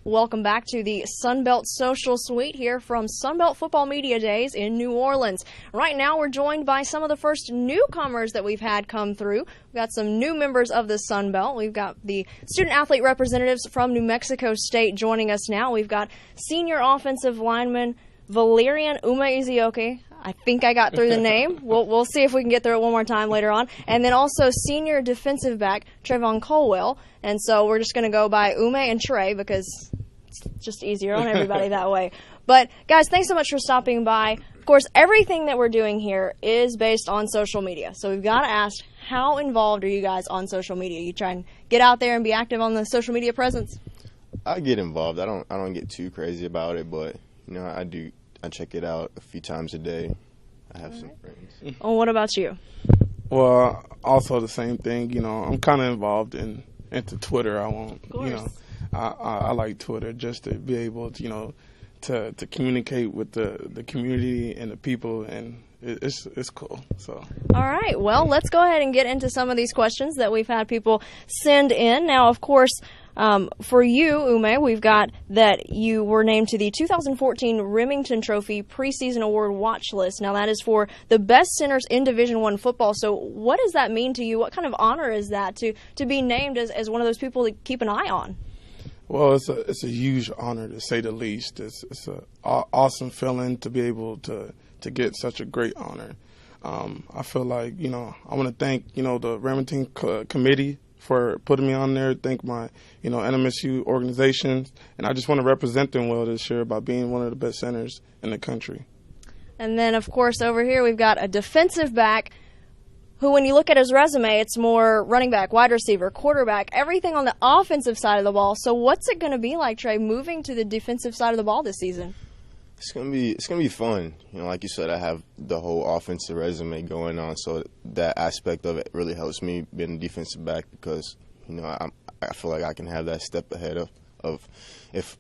Welcome back to the Sunbelt Social Suite here from Sunbelt Football Media Days in New Orleans. Right now we're joined by some of the first newcomers that we've had come through. We've got some new members of the Sunbelt. We've got the student-athlete representatives from New Mexico State joining us now. We've got senior offensive lineman Valerian Ume-Ezeoke. I think I got through the name. We'll see if we can get through it one more time later on. And then also senior defensive back Travaughn Colwell. And so we're just going to go by Ume and Trey because it's just easier on everybody that way. But, guys, thanks so much for stopping by. Of course, everything that we're doing here is based on social media. So we've got to ask, how involved are you guys on social media? You try and get out there and be active on the social media presence? I get involved. I don't get too crazy about it, but, I do. I check it out a few times a day. I have some friends. Well, what about you? Well, also the same thing. I'm kind of involved into Twitter. I like Twitter just to be able to, to communicate with the community and the people, and it's cool. So. All right. Well, let's go ahead and get into some of these questions that we've had people send in. Now, of course, for you, Ume, we've got that you were named to the 2014 Remington Trophy preseason award watch list. Now, that is for the best centers in Division I football. So what does that mean to you? What kind of honor is that to be named as one of those people to keep an eye on? Well, it's a huge honor, to say the least. It's an awesome feeling to be able to get such a great honor. I feel like, I want to thank, the Remington committee for putting me on there, thank my, NMSU organizations, and I just want to represent them well this year by being one of the best centers in the country. And then, of course, over here we've got a defensive back who, when you look at his resume, it's more running back, wide receiver, quarterback, everything on the offensive side of the ball. So what's it going to be like, Trey, moving to the defensive side of the ball this season? It's gonna be fun. Like you said, I have the whole offensive resume going on, so that aspect of it really helps me being a defensive back because I feel like I can have that step ahead of if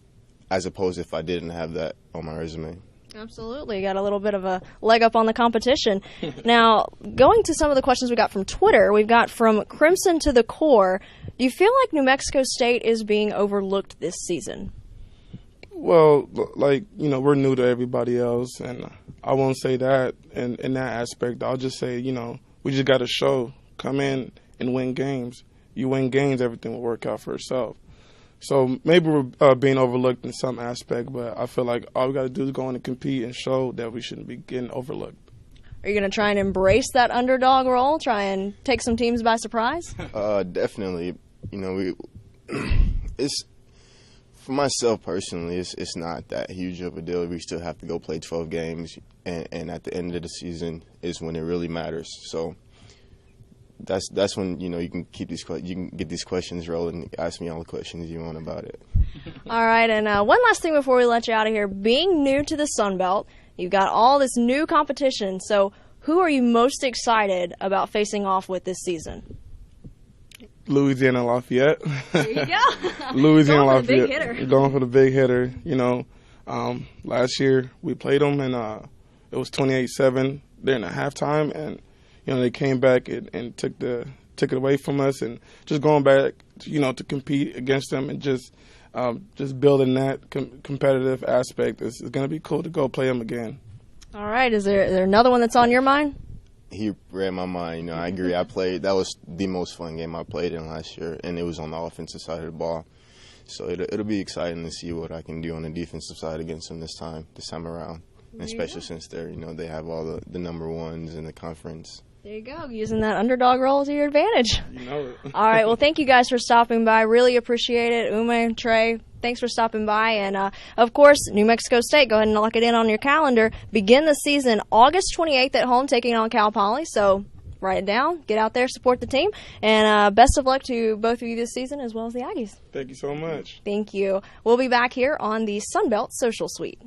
as opposed if I didn't have that on my resume. Absolutely. You got a little bit of a leg up on the competition. Now, going to some of the questions we got from Twitter, we've got from Crimson to the Core. Do you feel like New Mexico State is being overlooked this season? Well, we're new to everybody else, and I won't say that in that aspect. I'll just say, we just got to come in and win games. You win games, everything will work out for itself. So maybe we're being overlooked in some aspect, but I feel like all we got to do is go in and compete and show that we shouldn't be getting overlooked. Are you going to try and embrace that underdog role, try and take some teams by surprise? Definitely. It's for myself personally, it's not that huge of a deal. We still have to go play 12 games, and at the end of the season is when it really matters. So that's when you can get these questions rolling. Ask me all the questions you want about it. All right, and one last thing before we let you out of here. Being new to the Sun Belt, you've got all this new competition. So who are you most excited about facing off with this season? Louisiana Lafayette. There you go. Louisiana Going Lafayette. for the big hitter. Going for the big hitter. Last year we played them, and it was 28-7 during the halftime, and they came back and took it away from us, and just going back, to compete against them and just building that competitive aspect is going to be cool to go play them again. All right. Is there another one that's on your mind? He read my mind. I agree. That was the most fun game I played in last year, and it was on the offensive side of the ball. So it'll be exciting to see what I can do on the defensive side against them this time around, and especially since they have all the number ones in the conference. There you go, using that underdog role to your advantage. All right, well, thank you guys for stopping by. Really appreciate it. Ume, Trey, thanks for stopping by. And, of course, New Mexico State, go ahead and lock it in on your calendar. Begin the season August 28th at home, taking on Cal Poly. So write it down, get out there, support the team. And best of luck to both of you this season as well as the Aggies. Thank you so much. Thank you. We'll be back here on the Sunbelt Social Suite.